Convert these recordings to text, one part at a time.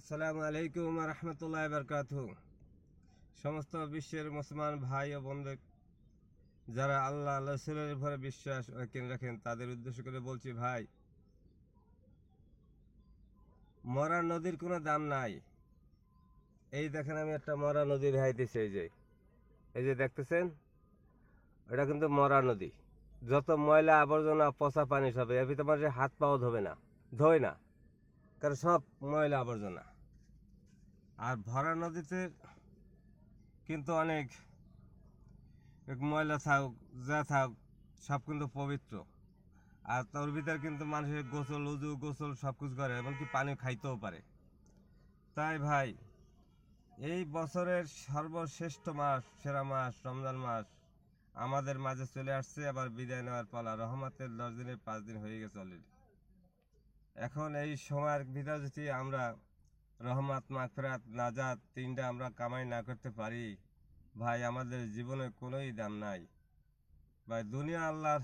আসসালামু আলাইকুম রহমতুল্লাহ বরকাতুহু। সমস্ত বিশ্বের মুসলমান ভাই ও বন্ধু যারা আল্লাহ রাসূলের উপরে বিশ্বাস রাখেন তাদের উদ্দেশ্য করে বলছি, ভাই, মরা নদীর কোনো দাম নাই। এই দেখেন, আমি একটা মরা নদী দেখাইতেছি। এই যে দেখতেছেন, এটা কিন্তু মরা নদী। যত ময়লা আবর্জনা পচা পানি সব এর ভিতরে মানুষের হাত পাও ধোয় না, কারণ সব ময়লা আবর্জনা। আর ভরা নদীতে কিন্তু অনেক ময়লা থাক যা থাক সব কিন্তু পবিত্র। আর তোর ভিতরে কিন্তু মানুষের গোসল সব কিছু করে, এমনকি পানি খাইতেও পারে। তাই ভাই, এই বছরের সর্বশ্রেষ্ঠ মাস, সেরা মাস রমজান মাস আমাদের মাঝে চলে আসছে। আবার বিদায় নেওয়ার পালা। রহমতের 10 দিনের 5 দিন হয়ে গেছে অলরেডি। এখন এই সময়ের ভিতরে যদি আমরা রহমত, মাগফিরাত, নাজাত তিনটা আমরা কামাই না করতে পারি, ভাই, আমাদের জীবনে কোনোই দাম নাই। ভাই, দুনিয়া আল্লাহর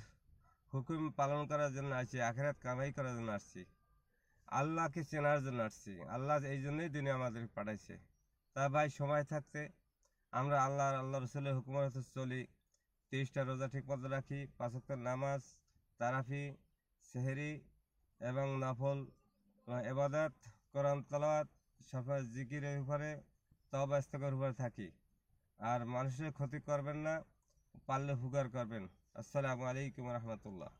হুকুম পালন করার জন্য আসছি, আখিরাত কামাই করার জন্য আসছি, আল্লাহকে চেনার জন্য আসছি। আল্লাহ এই জন্যই দুনিয়া আমাদের পাঠাইছে। তা ভাই, সময় থাকতে আমরা আল্লাহ রসুলের হুকুম মতো চলি। 30টা রোজা ঠিক মতো রাখি, 5 ওয়াক্ত নামাজ, তারাফি, সেহরি এবং নফল ইবাদত, কোরআন তেলাওয়াত, সফল জিকিরের উপরে, তওবা ইস্তেগফারের উপরে থাকি। আর মানুষের ক্ষতি করবেন না, পারলে উপকার করবেন। আসসালামু আলাইকুম রহমতুল্লাহ।